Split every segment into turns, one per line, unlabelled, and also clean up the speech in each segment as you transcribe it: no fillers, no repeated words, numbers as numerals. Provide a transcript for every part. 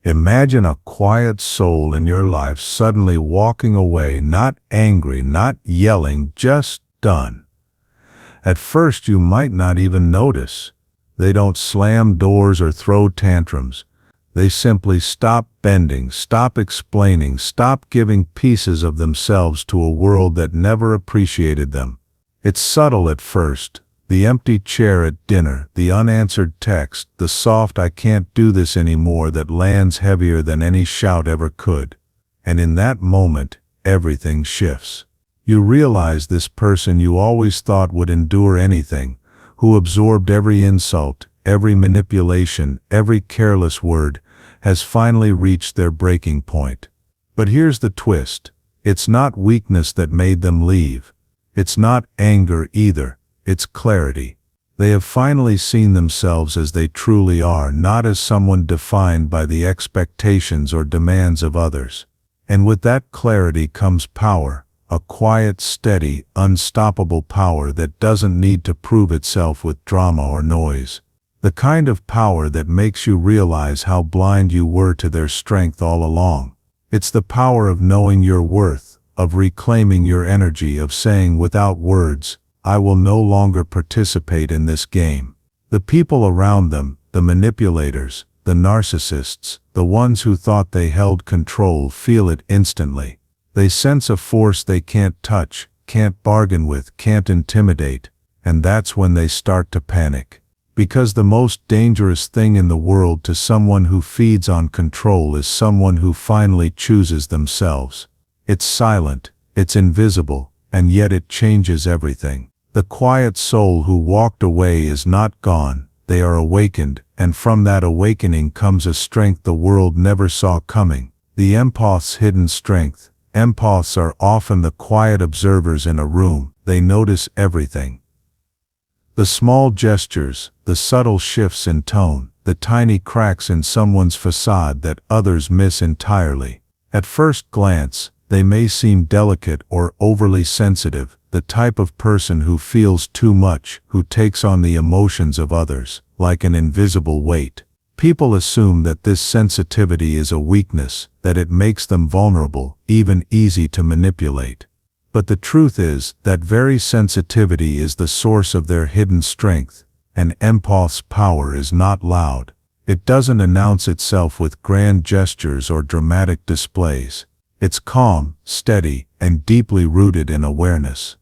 Imagine a quiet soul in your life suddenly walking away, not angry, not yelling, just done. At first you might not even notice. They don't slam doors or throw tantrums. They simply stop bending, stop explaining, stop giving pieces of themselves to a world that never appreciated them. It's subtle at first. The empty chair at dinner, the unanswered text, the soft "I can't do this anymore" that lands heavier than any shout ever could. And in that moment, everything shifts. You realize this person you always thought would endure anything, who absorbed every insult, every manipulation, every careless word, has finally reached their breaking point. But here's the twist. It's not weakness that made them leave. It's not anger either. It's clarity. They have finally seen themselves as they truly are, not as someone defined by the expectations or demands of others. And with that clarity comes power, a quiet, steady, unstoppable power that doesn't need to prove itself with drama or noise. The kind of power that makes you realize how blind you were to their strength all along. It's the power of knowing your worth, of reclaiming your energy, of saying without words, "I will no longer participate in this game." The people around them, the manipulators, the narcissists, the ones who thought they held control, feel it instantly. They sense a force they can't touch, can't bargain with, can't intimidate, and that's when they start to panic. Because the most dangerous thing in the world to someone who feeds on control is someone who finally chooses themselves. It's silent, it's invisible, and yet it changes everything. The quiet soul who walked away is not gone, they are awakened, and from that awakening comes a strength the world never saw coming. The empath's hidden strength. Empaths are often the quiet observers in a room. They notice everything. The small gestures, the subtle shifts in tone, the tiny cracks in someone's facade that others miss entirely. At first glance, they may seem delicate or overly sensitive, the type of person who feels too much, who takes on the emotions of others, like an invisible weight. People assume that this sensitivity is a weakness, that it makes them vulnerable, even easy to manipulate. But the truth is that very sensitivity is the source of their hidden strength. An empath's power is not loud. It doesn't announce itself with grand gestures or dramatic displays. It's calm, steady, and deeply rooted in awareness.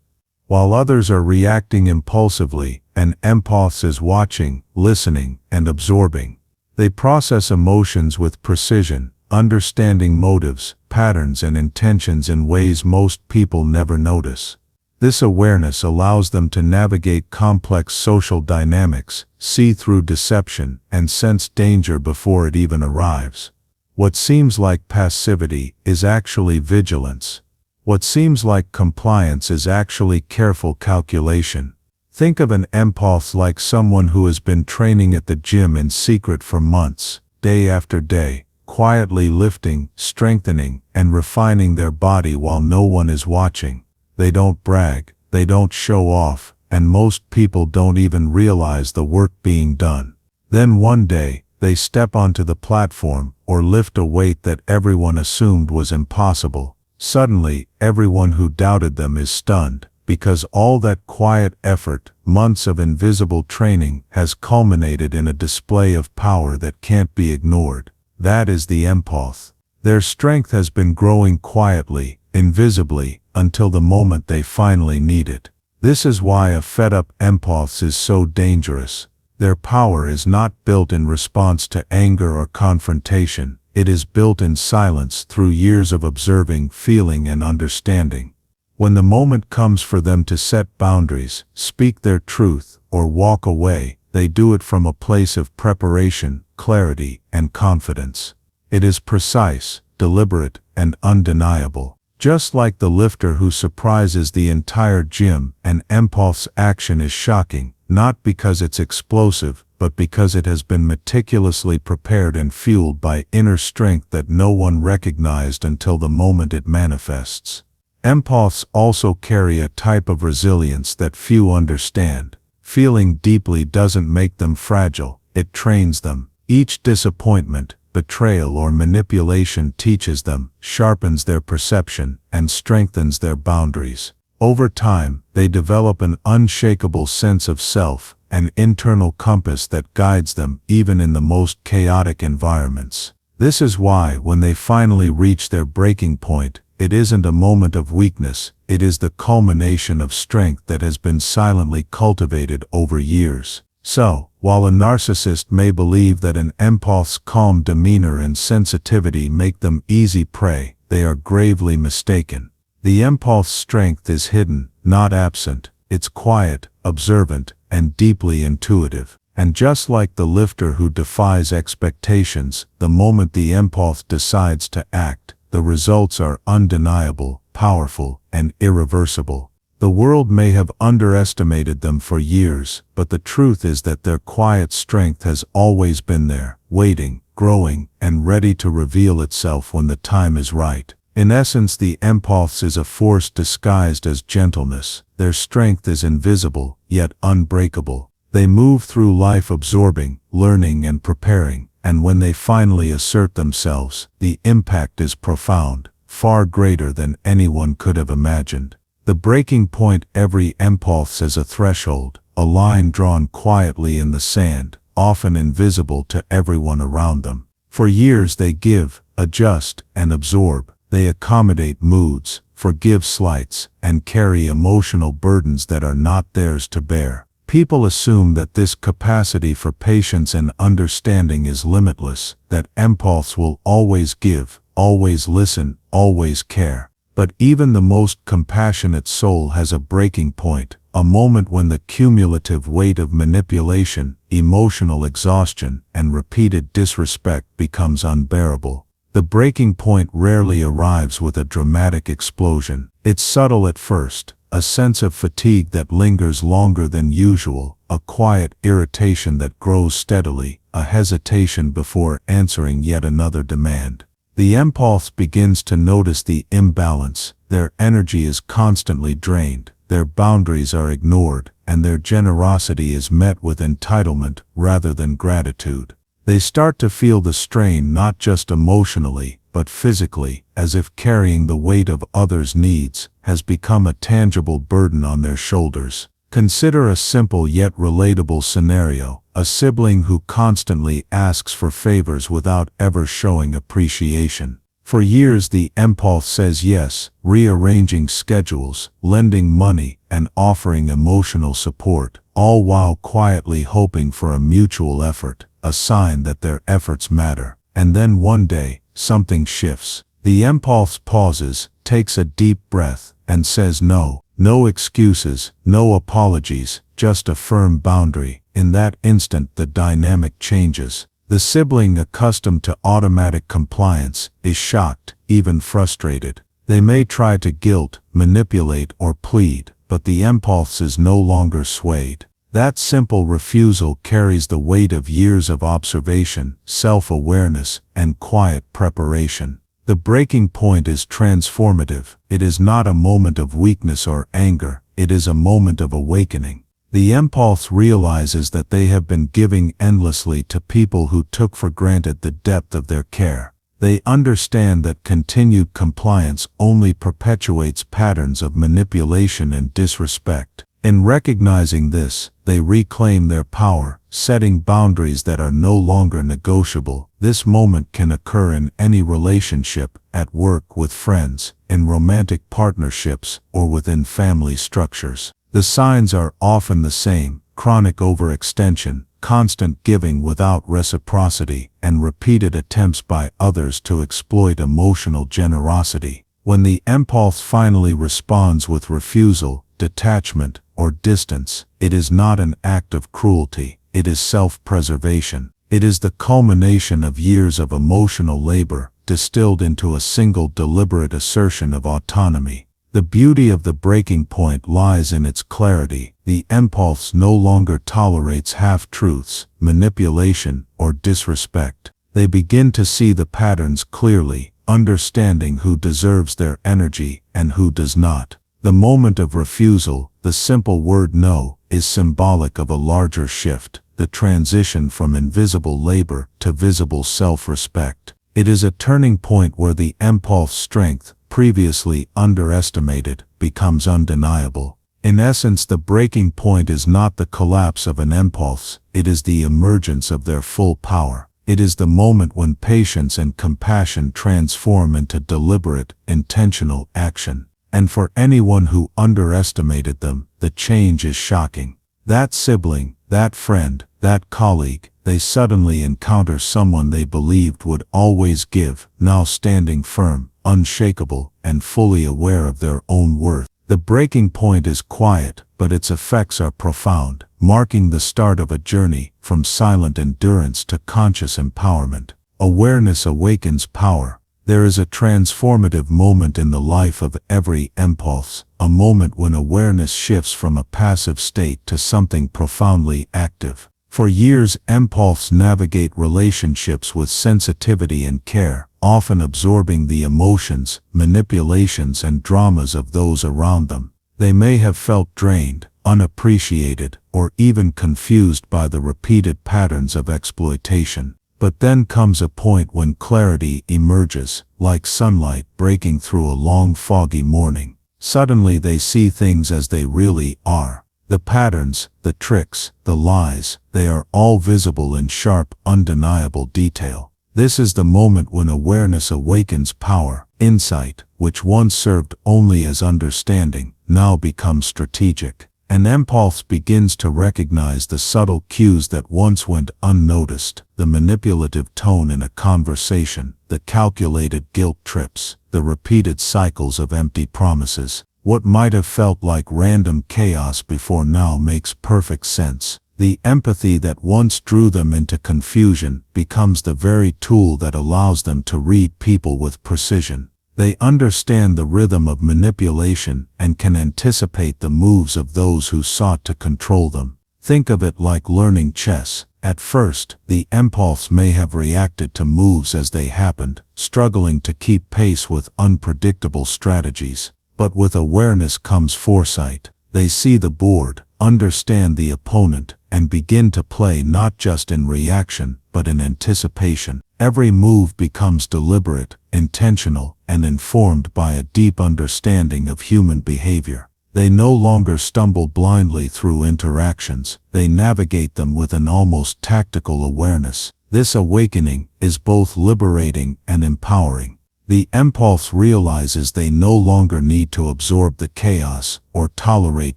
While others are reacting impulsively, an empath is watching, listening, and absorbing. They process emotions with precision, understanding motives, patterns, and intentions in ways most people never notice. This awareness allows them to navigate complex social dynamics, see through deception, and sense danger before it even arrives. What seems like passivity is actually vigilance. What seems like compliance is actually careful calculation. Think of an empath like someone who has been training at the gym in secret for months, day after day, quietly lifting, strengthening, and refining their body while no one is watching. They don't brag, they don't show off, and most people don't even realize the work being done. Then one day, they step onto the platform, or lift a weight that everyone assumed was impossible. Suddenly, everyone who doubted them is stunned, because all that quiet effort, months of invisible training, has culminated in a display of power that can't be ignored. That is the empath. Their strength has been growing quietly, invisibly, until the moment they finally need it. This is why a fed-up empath is so dangerous. Their power is not built in response to anger or confrontation. It is built in silence through years of observing, feeling, and understanding. When the moment comes for them to set boundaries, speak their truth, or walk away, they do it from a place of preparation, clarity, and confidence. It is precise, deliberate, and undeniable. Just like the lifter who surprises the entire gym, an empath's action is shocking, not because it's explosive, but because it has been meticulously prepared and fueled by inner strength that no one recognized until the moment it manifests. Empaths also carry a type of resilience that few understand. Feeling deeply doesn't make them fragile, it trains them. Each disappointment, betrayal, or manipulation teaches them, sharpens their perception, and strengthens their boundaries. Over time, they develop an unshakable sense of self, an internal compass that guides them even in the most chaotic environments. This is why, when they finally reach their breaking point, it isn't a moment of weakness, it is the culmination of strength that has been silently cultivated over years. So, while a narcissist may believe that an empath's calm demeanor and sensitivity make them easy prey, they are gravely mistaken. The empath's strength is hidden, not absent. It's quiet, observant, and deeply intuitive. And just like the lifter who defies expectations, the moment the empath decides to act, the results are undeniable, powerful, and irreversible. The world may have underestimated them for years, but the truth is that their quiet strength has always been there, waiting, growing, and ready to reveal itself when the time is right. In essence, the empaths is a force disguised as gentleness. Their strength is invisible, yet unbreakable. They move through life absorbing, learning, and preparing, and when they finally assert themselves, the impact is profound, far greater than anyone could have imagined. The breaking point: every empath has a threshold, a line drawn quietly in the sand, often invisible to everyone around them. For years they give, adjust, and absorb. They accommodate moods, forgive slights, and carry emotional burdens that are not theirs to bear. People assume that this capacity for patience and understanding is limitless, that empaths will always give, always listen, always care. But even the most compassionate soul has a breaking point, a moment when the cumulative weight of manipulation, emotional exhaustion, and repeated disrespect becomes unbearable. The breaking point rarely arrives with a dramatic explosion. It's subtle at first, a sense of fatigue that lingers longer than usual, a quiet irritation that grows steadily, a hesitation before answering yet another demand. The empath begins to notice the imbalance. Their energy is constantly drained, their boundaries are ignored, and their generosity is met with entitlement rather than gratitude. They start to feel the strain not just emotionally, but physically, as if carrying the weight of others' needs has become a tangible burden on their shoulders. Consider a simple yet relatable scenario: a sibling who constantly asks for favors without ever showing appreciation. For years the empath says yes, rearranging schedules, lending money, and offering emotional support, all while quietly hoping for a mutual effort, a sign that their efforts matter. And then one day, something shifts. The empath pauses, takes a deep breath, and says no. No excuses, no apologies, just a firm boundary. In that instant the dynamic changes. The sibling, accustomed to automatic compliance, is shocked, even frustrated. They may try to guilt, manipulate, or plead, but the empath is no longer swayed. That simple refusal carries the weight of years of observation, self-awareness, and quiet preparation. The breaking point is transformative. It is not a moment of weakness or anger, it is a moment of awakening. The empath realizes that they have been giving endlessly to people who took for granted the depth of their care. They understand that continued compliance only perpetuates patterns of manipulation and disrespect. In recognizing this, they reclaim their power, setting boundaries that are no longer negotiable. This moment can occur in any relationship, at work, with friends, in romantic partnerships, or within family structures. The signs are often the same: chronic overextension, constant giving without reciprocity, and repeated attempts by others to exploit emotional generosity. When the empath finally responds with refusal, detachment, or distance, it is not an act of cruelty, it is self-preservation. It is the culmination of years of emotional labor, distilled into a single deliberate assertion of autonomy. The beauty of the breaking point lies in its clarity. The empath no longer tolerates half-truths, manipulation, or disrespect. They begin to see the patterns clearly, understanding who deserves their energy and who does not. The moment of refusal, the simple word no, is symbolic of a larger shift. the transition from invisible labor to visible self-respect. It is a turning point where the empath's strength, previously underestimated, becomes undeniable. In essence, the breaking point is not the collapse of an empath, it is the emergence of their full power. It is the moment when patience and compassion transform into deliberate, intentional action. And for anyone who underestimated them, the change is shocking. That sibling, that friend, that colleague, they suddenly encounter someone they believed would always give, now standing firm, unshakable, and fully aware of their own worth. The breaking point is quiet, but its effects are profound, marking the start of a journey from silent endurance to conscious empowerment. Awareness awakens power. There is a transformative moment in the life of every empath, a moment when awareness shifts from a passive state to something profoundly active. For years, empaths navigate relationships with sensitivity and care, often absorbing the emotions, manipulations, and dramas of those around them. They may have felt drained, unappreciated, or even confused by the repeated patterns of exploitation. But then comes a point when clarity emerges, like sunlight breaking through a long foggy morning. Suddenly they see things as they really are. The patterns, the tricks, the lies, they are all visible in sharp, undeniable detail. This is the moment when awareness awakens power. Insight, which once served only as understanding, now becomes strategic. An empath begins to recognize the subtle cues that once went unnoticed, the manipulative tone in a conversation, the calculated guilt trips, the repeated cycles of empty promises. What might have felt like random chaos before now makes perfect sense. The empathy that once drew them into confusion becomes the very tool that allows them to read people with precision. They understand the rhythm of manipulation and can anticipate the moves of those who sought to control them. Think of it like learning chess. At first, the empaths may have reacted to moves as they happened, struggling to keep pace with unpredictable strategies. But with awareness comes foresight. They see the board, understand the opponent, and begin to play not just in reaction, but in anticipation. Every move becomes deliberate, intentional, and informed by a deep understanding of human behavior. They no longer stumble blindly through interactions, they navigate them with an almost tactical awareness. This awakening is both liberating and empowering. The empath realizes they no longer need to absorb the chaos or tolerate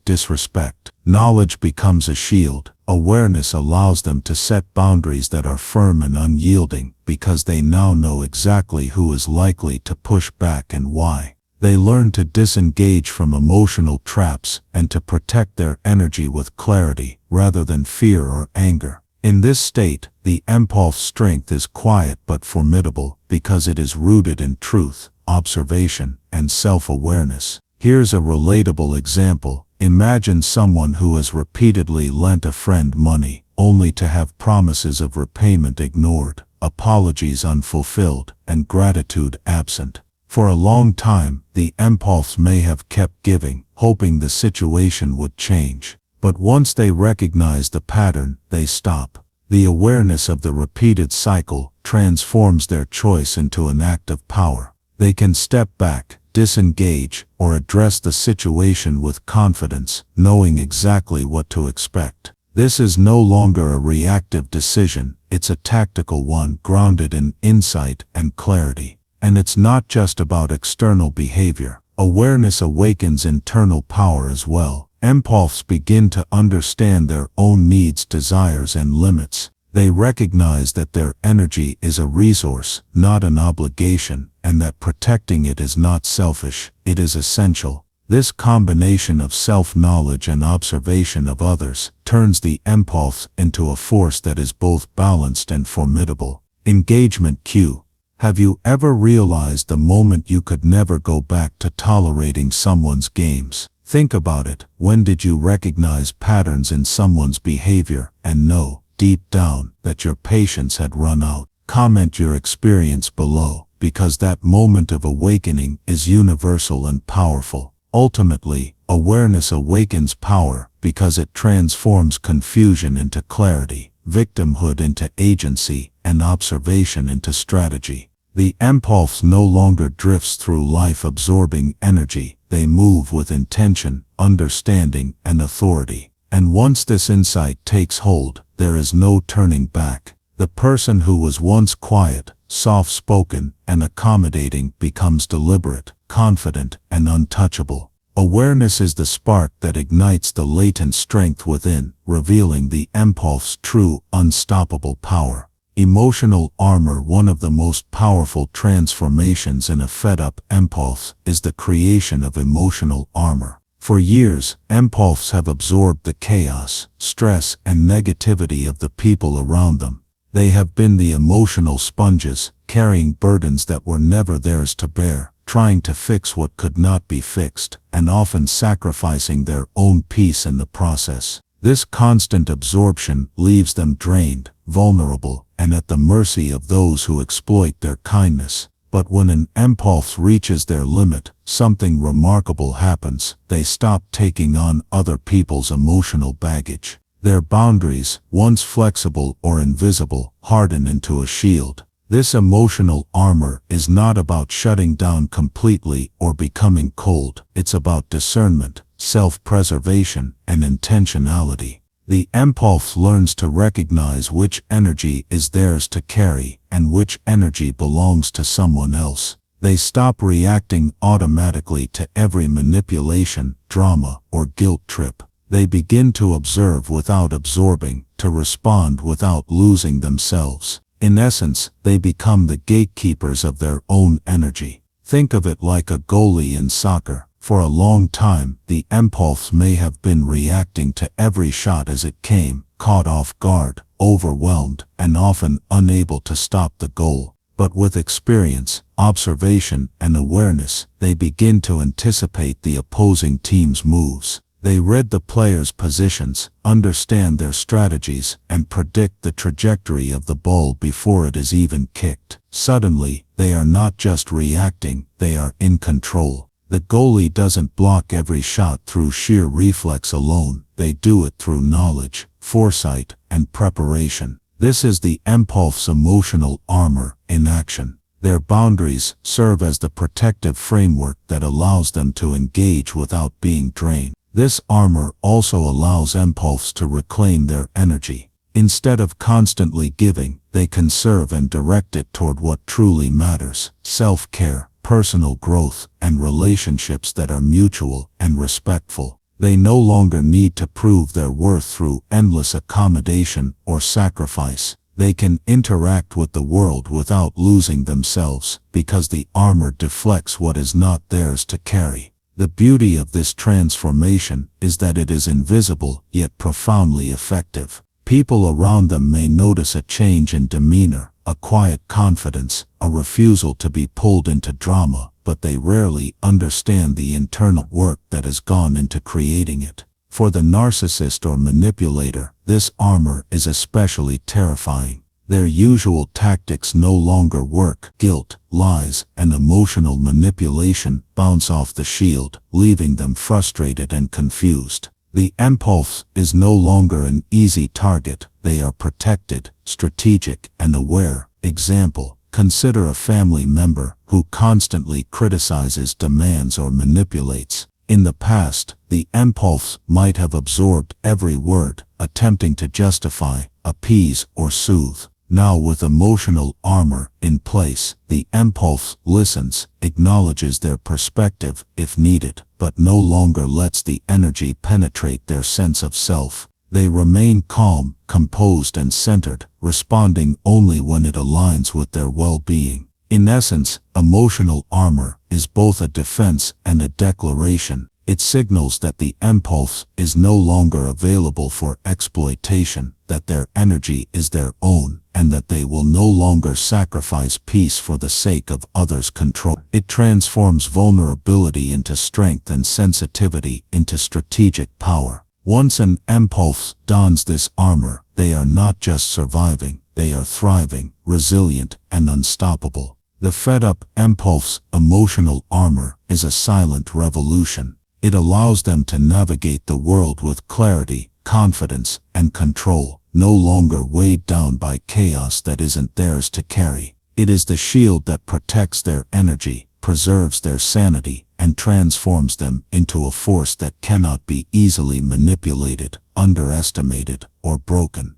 disrespect. Knowledge becomes a shield. Awareness allows them to set boundaries that are firm and unyielding because they now know exactly who is likely to push back and why. They learn to disengage from emotional traps and to protect their energy with clarity rather than fear or anger. In this state, the empath's strength is quiet but formidable because it is rooted in truth, observation, and self-awareness. Here's a relatable example. Imagine someone who has repeatedly lent a friend money, only to have promises of repayment ignored, apologies unfulfilled, and gratitude absent. For a long time, the empaths may have kept giving, hoping the situation would change. But once they recognize the pattern, they stop. The awareness of the repeated cycle transforms their choice into an act of power. They can step back, disengage, or address the situation with confidence, knowing exactly what to expect. This is no longer a reactive decision, it's a tactical one grounded in insight and clarity. And it's not just about external behavior. Awareness awakens internal power as well. Empaths begin to understand their own needs, desires, and limits. They recognize that their energy is a resource, not an obligation, and that protecting it is not selfish, it is essential. This combination of self-knowledge and observation of others turns the empaths into a force that is both balanced and formidable. Engagement cue. Have you ever realized the moment you could never go back to tolerating someone's games? Think about it. When did you recognize patterns in someone's behavior and know, deep down, that your patience had run out? Comment your experience below, because that moment of awakening is universal and powerful. Ultimately, awareness awakens power because it transforms confusion into clarity, victimhood into agency, and observation into strategy. The empath no longer drifts through life absorbing energy. They move with intention, understanding, and authority. And once this insight takes hold, there is no turning back. The person who was once quiet, soft-spoken, and accommodating becomes deliberate, confident, and untouchable. Awareness is the spark that ignites the latent strength within, revealing the empath's true, unstoppable power. Emotional armor. One of the most powerful transformations in a fed-up empath is the creation of emotional armor. For years, empaths have absorbed the chaos, stress, and negativity of the people around them. They have been the emotional sponges, carrying burdens that were never theirs to bear, trying to fix what could not be fixed, and often sacrificing their own peace in the process. This constant absorption leaves them drained, vulnerable, and at the mercy of those who exploit their kindness. But when an empath reaches their limit, something remarkable happens. They stop taking on other people's emotional baggage. Their boundaries, once flexible or invisible, harden into a shield. This emotional armor is not about shutting down completely or becoming cold. It's about discernment, self-preservation, and intentionality. The empath learns to recognize which energy is theirs to carry and which energy belongs to someone else. They stop reacting automatically to every manipulation, drama, or guilt trip. They begin to observe without absorbing, to respond without losing themselves. In essence, they become the gatekeepers of their own energy. Think of it like a goalie in soccer. For a long time, the empath may have been reacting to every shot as it came, caught off guard, overwhelmed, and often unable to stop the goal. But with experience, observation, and awareness, they begin to anticipate the opposing team's moves. They read the players' positions, understand their strategies, and predict the trajectory of the ball before it is even kicked. Suddenly, they are not just reacting, they are in control. The goalie doesn't block every shot through sheer reflex alone. They do it through knowledge, foresight, and preparation. This is the empath's emotional armor in action. Their boundaries serve as the protective framework that allows them to engage without being drained. This armor also allows empaths to reclaim their energy. Instead of constantly giving, they conserve and direct it toward what truly matters: self-care, personal growth, and relationships that are mutual and respectful. They no longer need to prove their worth through endless accommodation or sacrifice. They can interact with the world without losing themselves, because the armor deflects what is not theirs to carry. The beauty of this transformation is that it is invisible, yet profoundly effective. People around them may notice a change in demeanor, a quiet confidence, a refusal to be pulled into drama, but they rarely understand the internal work that has gone into creating it. For the narcissist or manipulator, this armor is especially terrifying. Their usual tactics no longer work. Guilt, lies, and emotional manipulation bounce off the shield, leaving them frustrated and confused. The empath is no longer an easy target. They are protected, strategic, and aware. Example: consider a family member who constantly criticizes, demands, or manipulates. In the past, the empaths might have absorbed every word, attempting to justify, appease, or soothe. Now, with emotional armor in place, the empath listens, acknowledges their perspective if needed, but no longer lets the energy penetrate their sense of self. They remain calm, composed, and centered, responding only when it aligns with their well-being. In essence, emotional armor is both a defense and a declaration. It signals that the empath is no longer available for exploitation, that their energy is their own, and that they will no longer sacrifice peace for the sake of others' control. It transforms vulnerability into strength and sensitivity into strategic power. Once an empath dons this armor, they are not just surviving, they are thriving, resilient, and unstoppable. The fed-up empath's emotional armor is a silent revolution.
It allows them to navigate the world with clarity, confidence, and control, no longer weighed down by chaos that isn't theirs to carry. It is the shield that protects their energy, preserves their sanity, and transforms them into a force that cannot be easily manipulated, underestimated, or broken.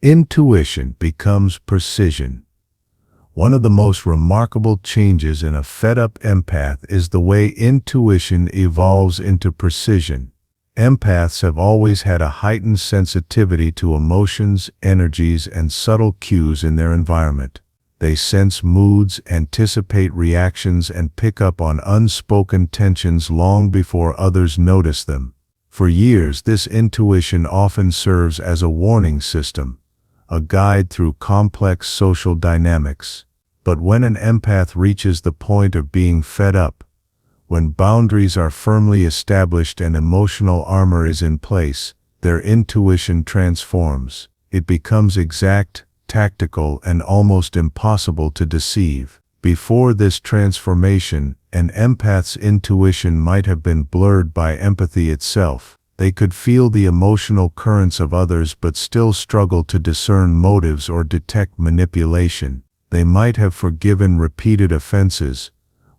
Intuition becomes precision. One of the most remarkable changes in a fed-up empath is the way intuition evolves into precision. Empaths have always had a heightened sensitivity to emotions, energies, and subtle cues in their environment. They sense moods, anticipate reactions, and pick up on unspoken tensions long before others notice them. For years, this intuition often serves as a warning system, a guide through complex social dynamics. But when an empath reaches the point of being fed up, when boundaries are firmly established and emotional armor is in place, their intuition transforms. It becomes exact, tactical, and almost impossible to deceive. Before this transformation, an empath's intuition might have been blurred by empathy itself. They could feel the emotional currents of others but still struggle to discern motives or detect manipulation. They might have forgiven repeated offenses,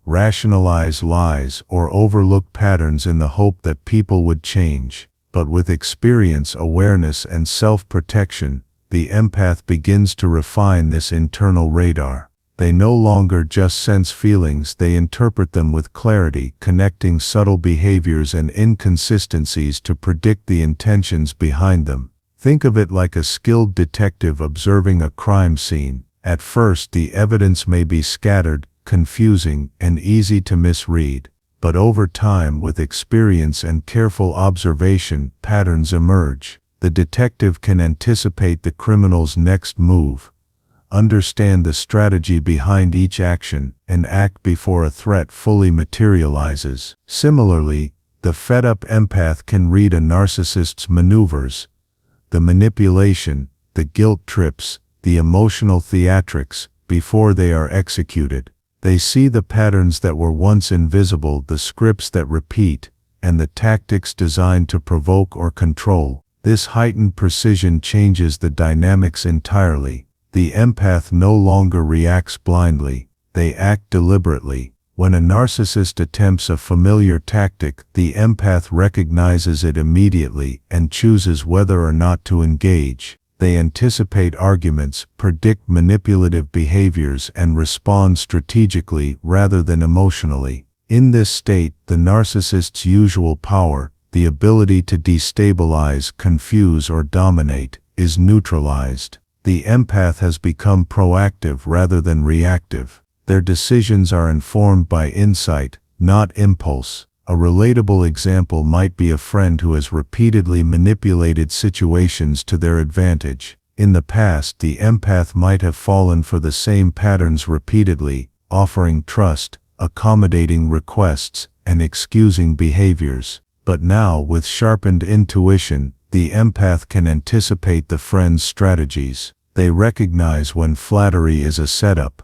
rationalized lies, or overlooked patterns in the hope that people would change. But with experience, awareness, and self-protection, the empath begins to refine this internal radar. They no longer just sense feelings, they interpret them with clarity, connecting subtle behaviors and inconsistencies to predict the intentions behind them. Think of it like a skilled detective observing a crime scene. At first, the evidence may be scattered, confusing, and easy to misread. But over time, with experience and careful observation, patterns emerge. The detective can anticipate the criminal's next move, understand the strategy behind each action, and act before a threat fully materializes. Similarly, the fed-up empath can read a narcissist's maneuvers, the manipulation, the guilt trips, the emotional theatrics, before they are executed. They see the patterns that were once invisible, the scripts that repeat, and the tactics designed to provoke or control. This heightened precision changes the dynamics entirely. The empath no longer reacts blindly, they act deliberately. When a narcissist attempts a familiar tactic, the empath recognizes it immediately and chooses whether or not to engage. They anticipate arguments, predict manipulative behaviors, and respond strategically rather than emotionally. In this state, the narcissist's usual power, the ability to destabilize, confuse, or dominate, is neutralized. The empath has become proactive rather than reactive. Their decisions are informed by insight, not impulse. A relatable example might be a friend who has repeatedly manipulated situations to their advantage. In the past, the empath might have fallen for the same patterns repeatedly, offering trust, accommodating requests, and excusing behaviors. But now, with sharpened intuition, the empath can anticipate the friend's strategies. They recognize when flattery is a setup,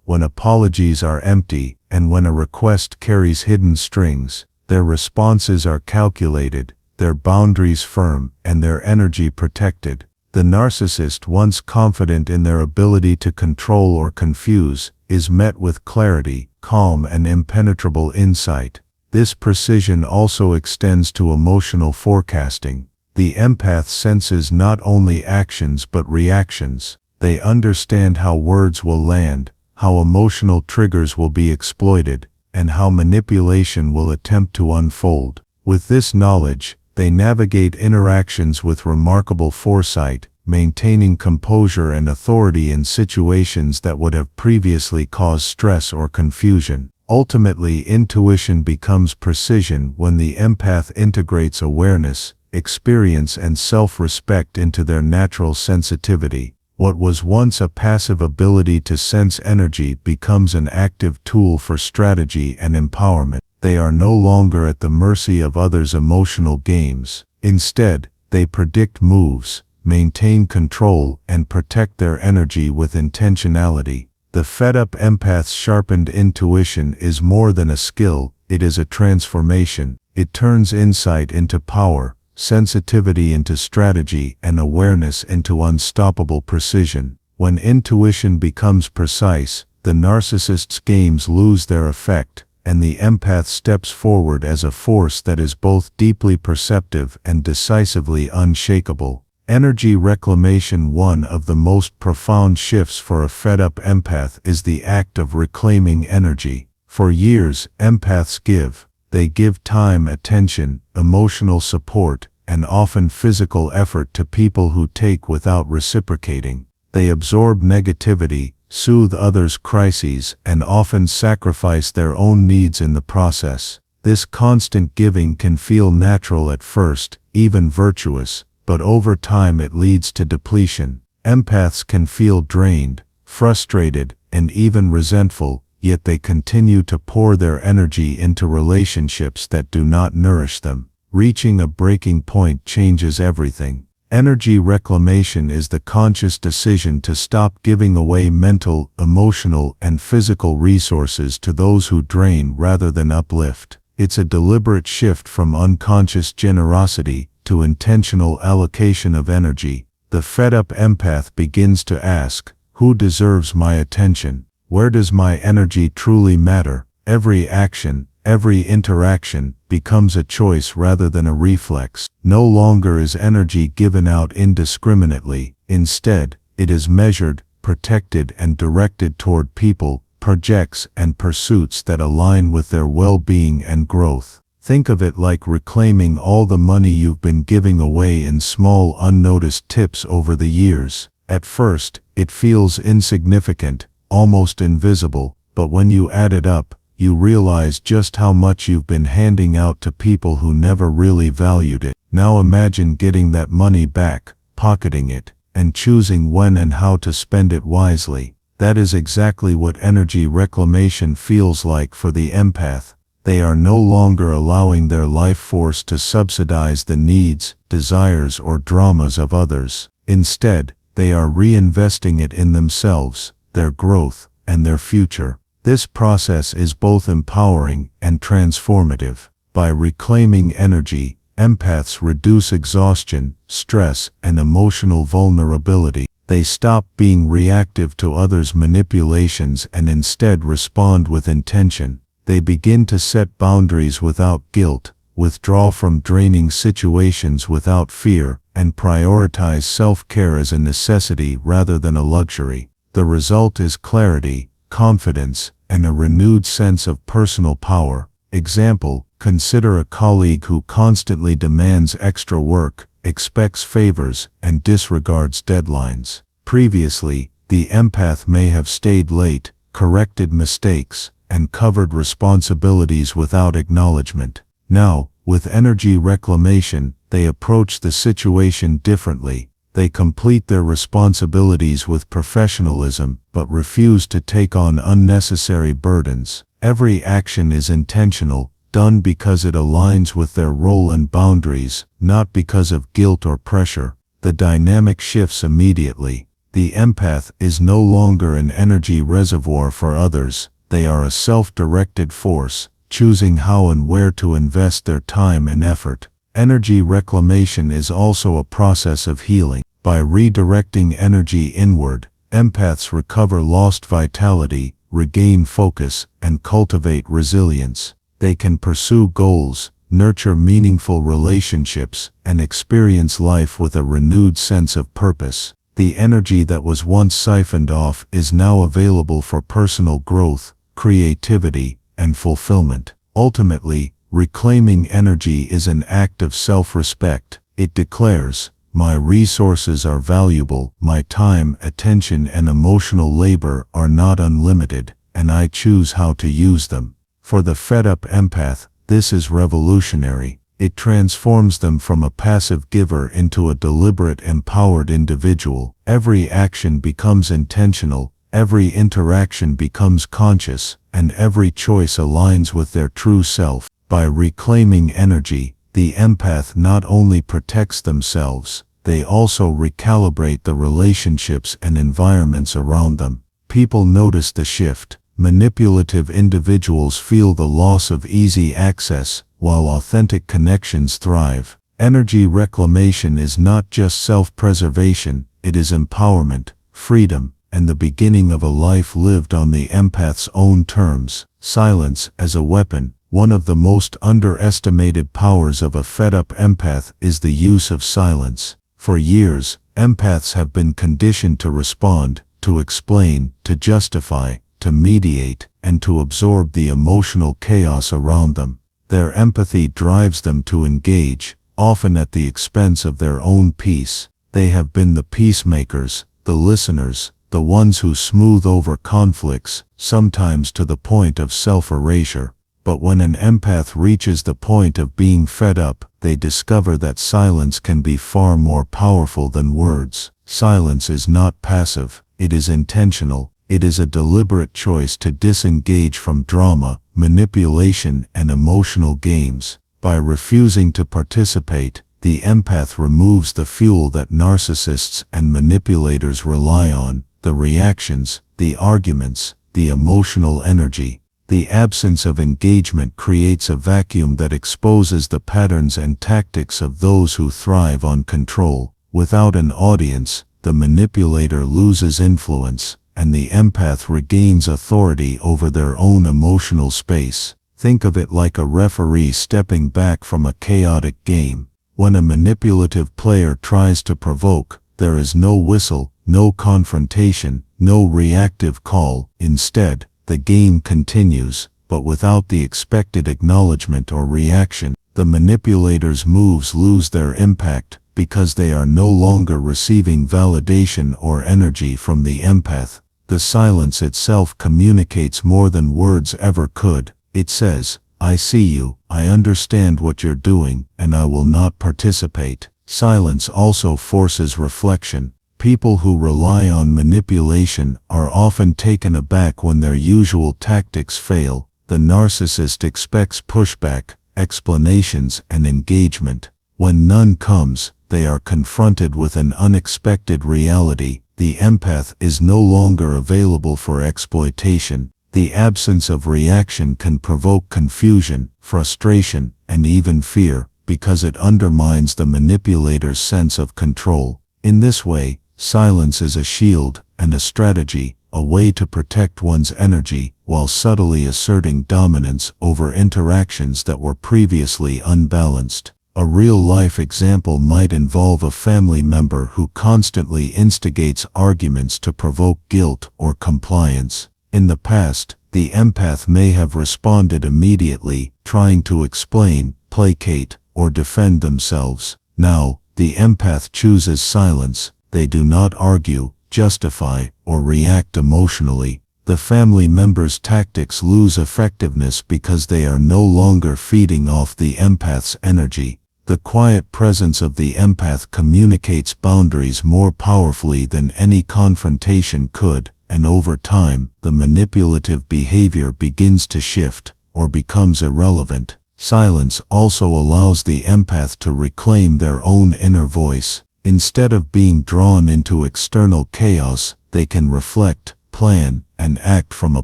when apologies are empty, and when a request carries hidden strings. Their responses are calculated, their boundaries firm, and their energy protected. The narcissist, once confident in their ability to control or confuse, is met with clarity, calm, and impenetrable insight. This precision also extends to emotional forecasting. The empath senses not only actions but reactions. They understand how words will land, how emotional triggers will be exploited, and how manipulation will attempt to unfold. With this knowledge, they navigate interactions with remarkable foresight, maintaining composure and authority in situations that would have previously caused stress or confusion. Ultimately, intuition becomes precision when the empath integrates awareness, experience, and self-respect into their natural sensitivity. What was once a passive ability to sense energy becomes an active tool for strategy and empowerment. They are no longer at the mercy of others' emotional games. Instead, they predict moves, maintain control, and protect their energy with intentionality. The fed-up empath's sharpened intuition is more than a skill, it is a transformation. It turns insight into power, sensitivity into strategy, and awareness into unstoppable precision. When intuition becomes precise, the narcissist's games lose their effect, and the empath steps forward as a force that is both deeply perceptive and decisively unshakable. Energy reclamation. One of the most profound shifts for a fed-up empath is the act of reclaiming energy. For years, empaths give. They give time, attention, emotional support, and often physical effort to people who take without reciprocating. They absorb negativity, soothe others' crises, and often sacrifice their own needs in the process. This constant giving can feel natural at first, even virtuous, but over time it leads to depletion. Empaths can feel drained, frustrated, and even resentful, yet they continue to pour their energy into relationships that do not nourish them. Reaching a breaking point changes everything. Energy reclamation is the conscious decision to stop giving away mental, emotional, and physical resources to those who drain rather than uplift. It's a deliberate shift from unconscious generosity to intentional allocation of energy. The fed-up empath begins to ask, who deserves my attention? Where does my energy truly matter? Every action, every interaction, becomes a choice rather than a reflex. No longer is energy given out indiscriminately. Instead, it is measured, protected, and directed toward people, projects, and pursuits that align with their well-being and growth. Think of it like reclaiming all the money you've been giving away in small, unnoticed tips over the years. At first, it feels insignificant, almost invisible, but when you add it up, you realize just how much you've been handing out to people who never really valued it. Now imagine getting that money back, pocketing it, and choosing when and how to spend it wisely. That is exactly what energy reclamation feels like for the empath. They are no longer allowing their life force to subsidize the needs, desires, or dramas of others. Instead, they are reinvesting it in themselves, their growth, and their future. This process is both empowering and transformative. By reclaiming energy, empaths reduce exhaustion, stress, and emotional vulnerability. They stop being reactive to others' manipulations and instead respond with intention. They begin to set boundaries without guilt, withdraw from draining situations without fear, and prioritize self-care as a necessity rather than a luxury. The result is clarity, confidence, and a renewed sense of personal power. Example, consider a colleague who constantly demands extra work, expects favors, and disregards deadlines. Previously, the empath may have stayed late, corrected mistakes, and covered responsibilities without acknowledgement. Now, with energy reclamation, they approach the situation differently. They complete their responsibilities with professionalism, but refuse to take on unnecessary burdens. Every action is intentional, done because it aligns with their role and boundaries, not because of guilt or pressure. The dynamic shifts immediately. The empath is no longer an energy reservoir for others. They are a self-directed force, choosing how and where to invest their time and effort. Energy reclamation is also a process of healing. By redirecting energy inward, empaths recover lost vitality, regain focus, and cultivate resilience. They can pursue goals, nurture meaningful relationships, and experience life with a renewed sense of purpose. The energy that was once siphoned off is now available for personal growth, creativity, and fulfillment. Ultimately, reclaiming energy is an act of self-respect. It declares, "My resources are valuable, my time, attention, and emotional labor are not unlimited, and I choose how to use them." For the fed-up empath, this is revolutionary. It transforms them from a passive giver into a deliberate, empowered individual. Every action becomes intentional, every interaction becomes conscious, and every choice aligns with their true self. By reclaiming energy, the empath not only protects themselves, they also recalibrate the relationships and environments around them. People notice the shift. Manipulative individuals feel the loss of easy access, while authentic connections thrive. Energy reclamation is not just self-preservation, it is empowerment, freedom, and the beginning of a life lived on the empath's own terms. Silence as a weapon. One of the most underestimated powers of a fed-up empath is the use of silence. For years, empaths have been conditioned to respond, to explain, to justify, to mediate, and to absorb the emotional chaos around them. Their empathy drives them to engage, often at the expense of their own peace. They have been the peacemakers, the listeners, the ones who smooth over conflicts, sometimes to the point of self-erasure. But when an empath reaches the point of being fed up, they discover that silence can be far more powerful than words. Silence is not passive, it is intentional. It is a deliberate choice to disengage from drama, manipulation, and emotional games. By refusing to participate, the empath removes the fuel that narcissists and manipulators rely on, the reactions, the arguments, the emotional energy. The absence of engagement creates a vacuum that exposes the patterns and tactics of those who thrive on control. Without an audience, the manipulator loses influence, and the empath regains authority over their own emotional space. Think of it like a referee stepping back from a chaotic game. When a manipulative player tries to provoke, there is no whistle, no confrontation, no reactive call. Instead, the game continues, but without the expected acknowledgement or reaction. The manipulator's moves lose their impact because they are no longer receiving validation or energy from the empath. The silence itself communicates more than words ever could. It says, "I see you, I understand what you're doing, and I will not participate." Silence also forces reflection. People who rely on manipulation are often taken aback when their usual tactics fail. The narcissist expects pushback, explanations, and engagement. When none comes, they are confronted with an unexpected reality. The empath is no longer available for exploitation. The absence of reaction can provoke confusion, frustration, and even fear, because it undermines the manipulator's sense of control. In this way, silence is a shield and a strategy, a way to protect one's energy while subtly asserting dominance over interactions that were previously unbalanced. A real-life example might involve a family member who constantly instigates arguments to provoke guilt or compliance. In the past, the empath may have responded immediately, trying to explain, placate, or defend themselves. Now, the empath chooses silence. They do not argue, justify, or react emotionally. The family member's tactics lose effectiveness because they are no longer feeding off the empath's energy. The quiet presence of the empath communicates boundaries more powerfully than any confrontation could, and over time, the manipulative behavior begins to shift, or becomes irrelevant. Silence also allows the empath to reclaim their own inner voice. Instead of being drawn into external chaos, they can reflect, plan, and act from a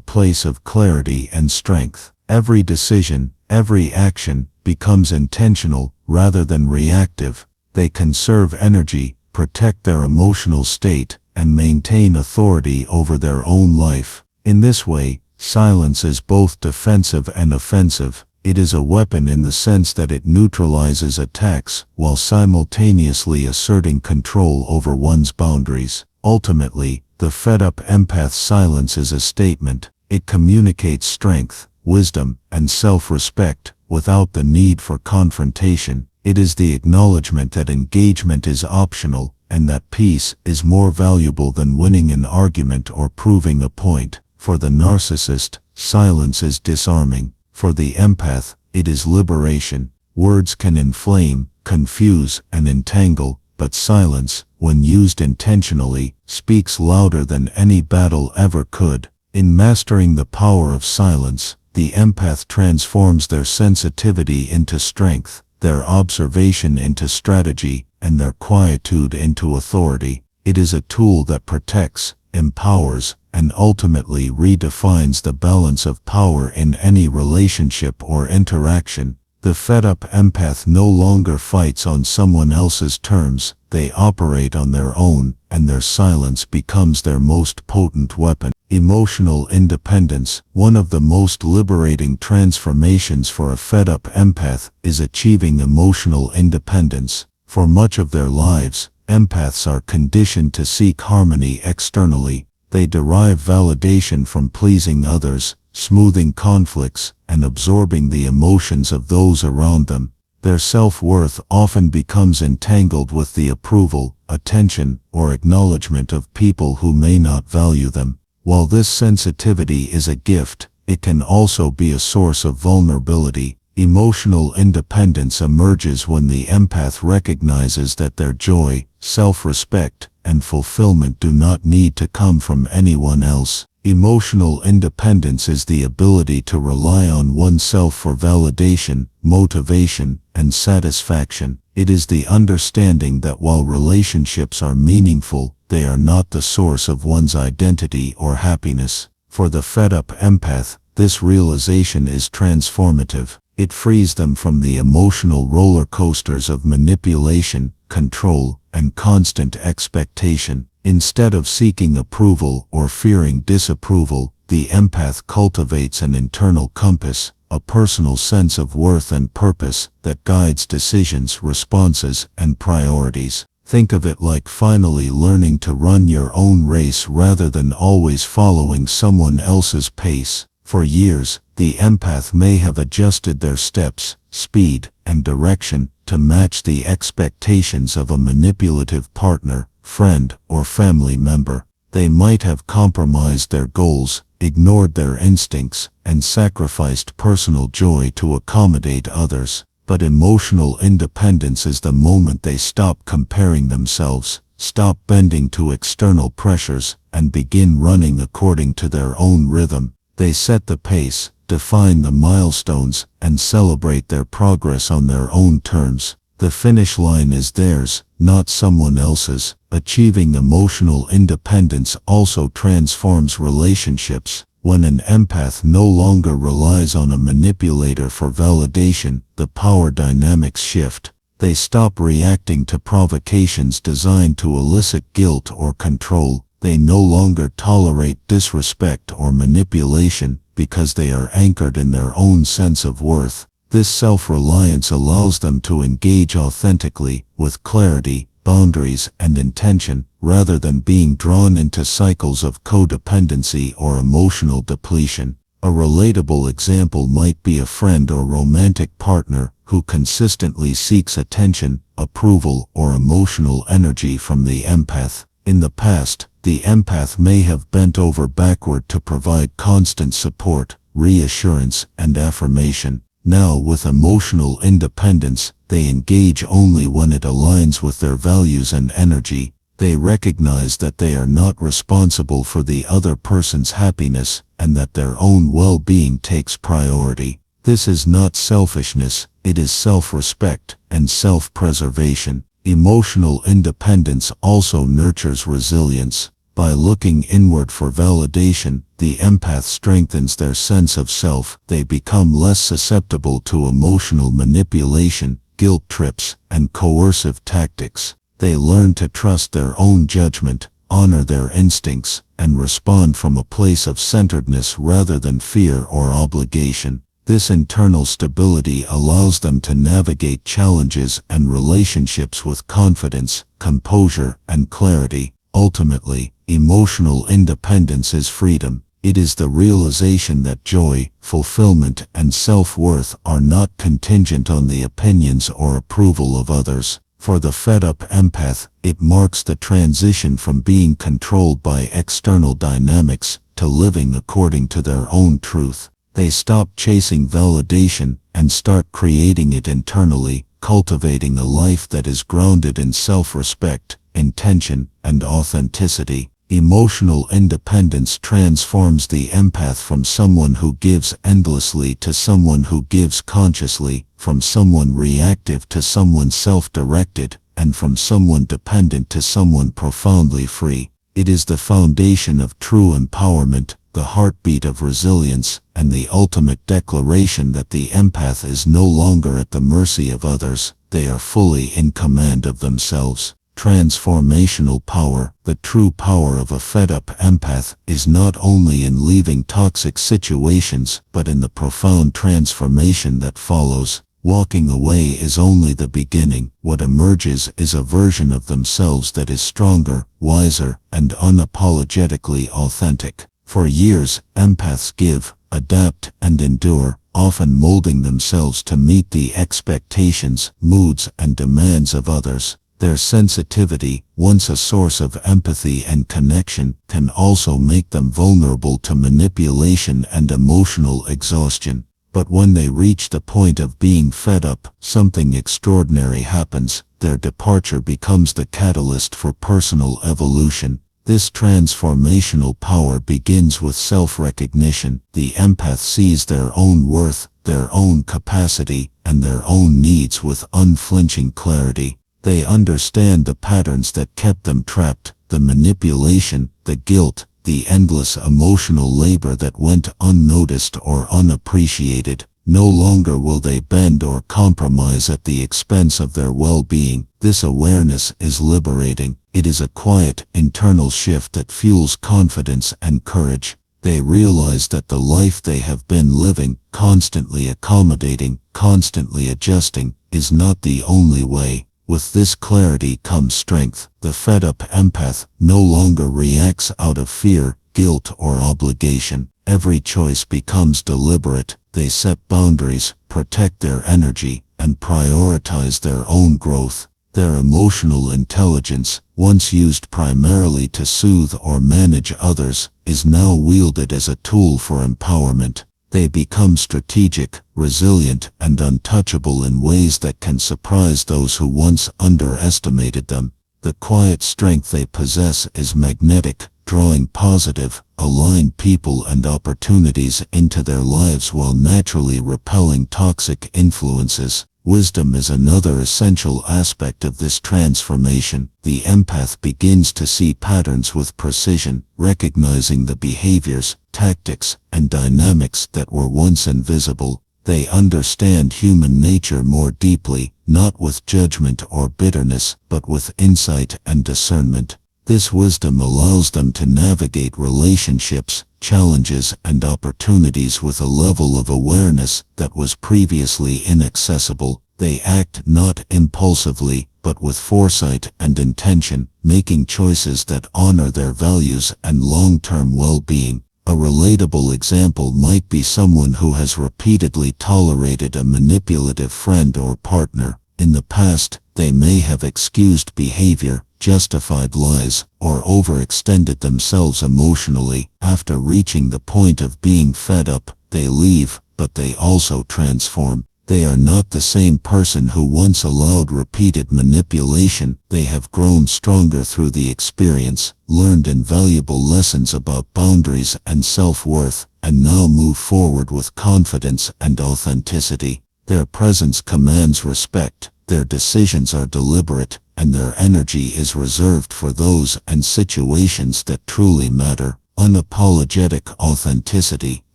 place of clarity and strength. Every decision, every action, becomes intentional rather than reactive. They conserve energy, protect their emotional state, and maintain authority over their own life. In this way, silence is both defensive and offensive. It is a weapon in the sense that it neutralizes attacks while simultaneously asserting control over one's boundaries. Ultimately, the fed-up empath's silence is a statement. It communicates strength, wisdom, and self-respect without the need for confrontation. It is the acknowledgement that engagement is optional and that peace is more valuable than winning an argument or proving a point. For the narcissist, silence is disarming. For the empath, it is liberation. Words can inflame, confuse, and entangle, but silence, when used intentionally, speaks louder than any battle ever could. In mastering the power of silence, the empath transforms their sensitivity into strength, their observation into strategy, and their quietude into authority. It is a tool that protects, empowers, and ultimately redefines the balance of power in any relationship or interaction.
The fed-up empath no longer fights on someone else's terms, they operate on their own, and their silence becomes their most potent weapon. Emotional independence. One of the most liberating transformations for a fed-up empath is achieving emotional independence. For much of their lives, empaths are conditioned to seek harmony externally. They derive validation from pleasing others, smoothing conflicts, and absorbing the emotions of those around them. Their self-worth often becomes entangled with the approval, attention, or acknowledgement of people who may not value them. While this sensitivity is a gift, it can also be a source of vulnerability. Emotional independence emerges when the empath recognizes that their joy, self-respect, and fulfillment do not need to come from anyone else. Emotional independence is the ability to rely on oneself for validation, motivation, and satisfaction. It is the understanding that while relationships are meaningful, they are not the source of one's identity or happiness. For the fed-up empath, this realization is transformative. It frees them from the emotional roller coasters of manipulation, control, and constant expectation. Instead of seeking approval or fearing disapproval, the empath cultivates an internal compass, a personal sense of worth and purpose that guides decisions, responses, and priorities. Think of it like finally learning to run your own race rather than always following someone else's pace. For years, the empath may have adjusted their steps, speed, and direction to match the expectations of a manipulative partner, friend, or family member. They might have compromised their goals, ignored their instincts, and sacrificed personal joy to accommodate others. But emotional independence is the moment they stop comparing themselves, stop bending to external pressures, and begin running according to their own rhythm. They set the pace, define the milestones, and celebrate their progress on their own terms. The finish line is theirs, not someone else's. Achieving emotional independence also transforms relationships. When an empath no longer relies on a manipulator for validation, the power dynamics shift. They stop reacting to provocations designed to elicit guilt or control. They no longer tolerate disrespect or manipulation because they are anchored in their own sense of worth. This self-reliance allows them to engage authentically, with clarity, boundaries, and intention, rather than being drawn into cycles of codependency or emotional depletion. A relatable example might be a friend or romantic partner who consistently seeks attention, approval, or emotional energy from the empath. In the past, the empath may have bent over backward to provide constant support, reassurance, and affirmation. Now, with emotional independence, they engage only when it aligns with their values and energy. They recognize that they are not responsible for the other person's happiness, and that their own well-being takes priority. This is not selfishness, it is self-respect and self-preservation. Emotional independence also nurtures resilience. By looking inward for validation, the empath strengthens their sense of self. They become less susceptible to emotional manipulation, guilt trips, and coercive tactics. They learn to trust their own judgment, honor their instincts, and respond from a place of centeredness rather than fear or obligation. This internal stability allows them to navigate challenges and relationships with confidence, composure, and clarity. Ultimately, emotional independence is freedom. It is the realization that joy, fulfillment, and self-worth are not contingent on the opinions or approval of others. For the fed-up empath, it marks the transition from being controlled by external dynamics to living according to their own truth. They stop chasing validation and start creating it internally, cultivating a life that is grounded in self-respect, intention, and authenticity. Emotional independence transforms the empath from someone who gives endlessly to someone who gives consciously, from someone reactive to someone self-directed, and from someone dependent to someone profoundly free. It is the foundation of true empowerment, the heartbeat of resilience, and the ultimate declaration that the empath is no longer at the mercy of others. They are fully in command of themselves. Transformational power. The true power of a fed-up empath is not only in leaving toxic situations, but in the profound transformation that follows. Walking away is only the beginning. What emerges is a version of themselves that is stronger, wiser, and unapologetically authentic. For years, empaths give, adapt, and endure, often molding themselves to meet the expectations, moods, and demands of others. Their sensitivity, once a source of empathy and connection, can also make them vulnerable to manipulation and emotional exhaustion. But when they reach the point of being fed up, something extraordinary happens. Their departure becomes the catalyst for personal evolution. This transformational power begins with self-recognition. The empath sees their own worth, their own capacity, and their own needs with unflinching clarity. They understand the patterns that kept them trapped, the manipulation, the guilt, the endless emotional labor that went unnoticed or unappreciated. No longer will they bend or compromise at the expense of their well-being. This awareness is liberating. It is a quiet, internal shift that fuels confidence and courage. They realize that the life they have been living, constantly accommodating, constantly adjusting, is not the only way. With this clarity comes strength. The fed-up empath no longer reacts out of fear, guilt, or obligation. Every choice becomes deliberate. They set boundaries, protect their energy, and prioritize their own growth. Their emotional intelligence, once used primarily to soothe or manage others, is now wielded as a tool for empowerment. They become strategic, resilient, and untouchable in ways that can surprise those who once underestimated them. The quiet strength they possess is magnetic, drawing positive, aligned people and opportunities into their lives while naturally repelling toxic influences. Wisdom is another essential aspect of this transformation. The empath begins to see patterns with precision, recognizing the behaviors, tactics, and dynamics that were once invisible. They understand human nature more deeply, not with judgment or bitterness, but with insight and discernment. This wisdom allows them to navigate relationships, challenges, and opportunities with a level of awareness that was previously inaccessible. They act not impulsively, but with foresight and intention, making choices that honor their values and long-term well-being. A relatable example might be someone who has repeatedly tolerated a manipulative friend or partner. In the past, they may have excused behavior, justified lies, or overextended themselves emotionally. After reaching the point of being fed up, they leave, but they also transform. They are not the same person who once allowed repeated manipulation. They have grown stronger through the experience, learned invaluable lessons about boundaries and self-worth, and now move forward with confidence and authenticity. Their presence commands respect, their decisions are deliberate, and their energy is reserved for those and situations that truly matter. Unapologetic authenticity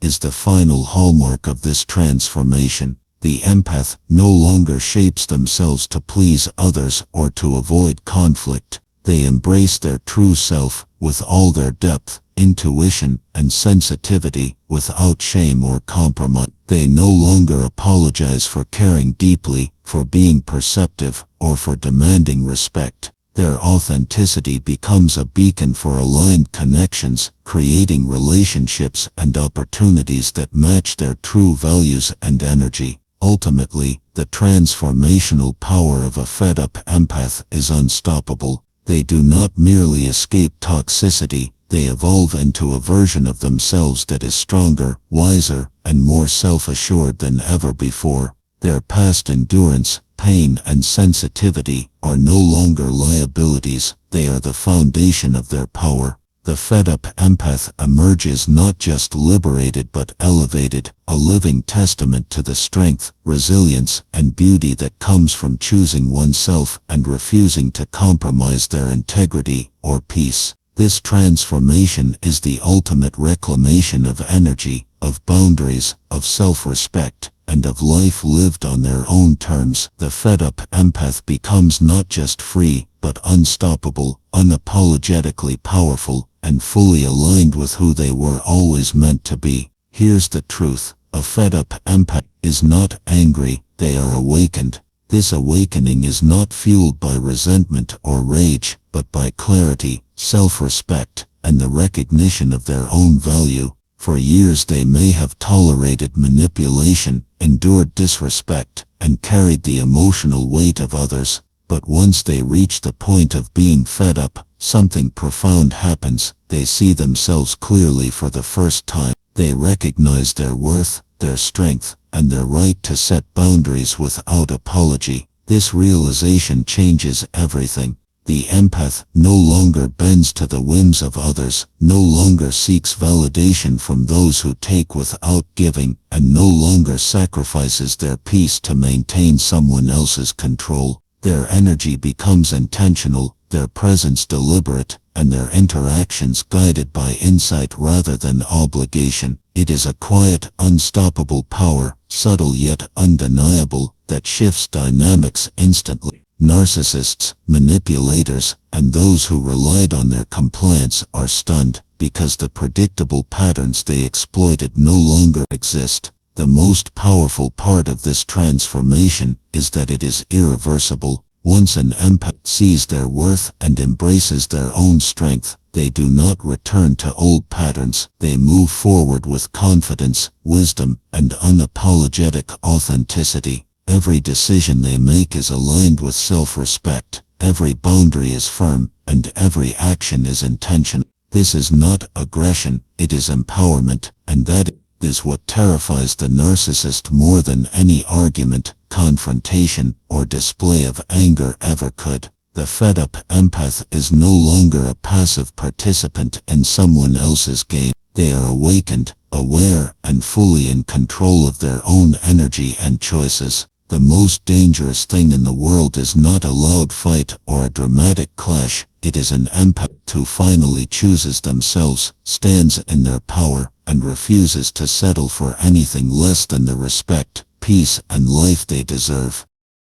is the final hallmark of this transformation. The empath no longer shapes themselves to please others or to avoid conflict. They embrace their true self with all their depth, intuition, and sensitivity without shame or compromise. They no longer apologize for caring deeply, for being perceptive, or for demanding respect. Their authenticity becomes a beacon for aligned connections, creating relationships and opportunities that match their true values and energy. Ultimately, the transformational power of a fed-up empath is unstoppable. They do not merely escape toxicity, they evolve into a version of themselves that is stronger, wiser, and more self-assured than ever before. Their past endurance, pain, and sensitivity are no longer liabilities, they are the foundation of their power. The fed-up empath emerges not just liberated but elevated, a living testament to the strength, resilience, and beauty that comes from choosing oneself and refusing to compromise their integrity or peace. This transformation is the ultimate reclamation of energy, of boundaries, of self-respect, and of life lived on their own terms. The fed-up empath becomes not just free, but unstoppable, unapologetically powerful, and fully aligned with who they were always meant to be. Here's the truth. A fed-up empath is not angry, they are awakened. This awakening is not fueled by resentment or rage, but by clarity, self-respect, and the recognition of their own value. For years they may have tolerated manipulation, endured disrespect, and carried the emotional weight of others. But once they reach the point of being fed up, something profound happens. They see themselves clearly for the first time. They recognize their worth, their strength, and their right to set boundaries without apology. This realization changes everything. The empath no longer bends to the whims of others, no longer seeks validation from those who take without giving, and no longer sacrifices their peace to maintain someone else's control. Their energy becomes intentional, their presence deliberate, and their interactions guided by insight rather than obligation. It is a quiet, unstoppable power, subtle yet undeniable, that shifts dynamics instantly. Narcissists, manipulators, and those who relied on their compliance are stunned, because the predictable patterns they exploited no longer exist. The most powerful part of this transformation is that it is irreversible. Once an empath sees their worth and embraces their own strength, they do not return to old patterns. They move forward with confidence, wisdom, and unapologetic authenticity. Every decision they make is aligned with self-respect. Every boundary is firm, and every action is intentional. This is not aggression, it is empowerment, and that is what terrifies the narcissist more than any argument, confrontation, or display of anger ever could. The fed-up empath is no longer a passive participant in someone else's game. They are awakened, aware, and fully in control of their own energy and choices. The most dangerous thing in the world is not a loud fight or a dramatic clash. It is an empath who finally chooses themselves, stands in their power, and refuses to settle for anything less than the respect, peace, and life they deserve.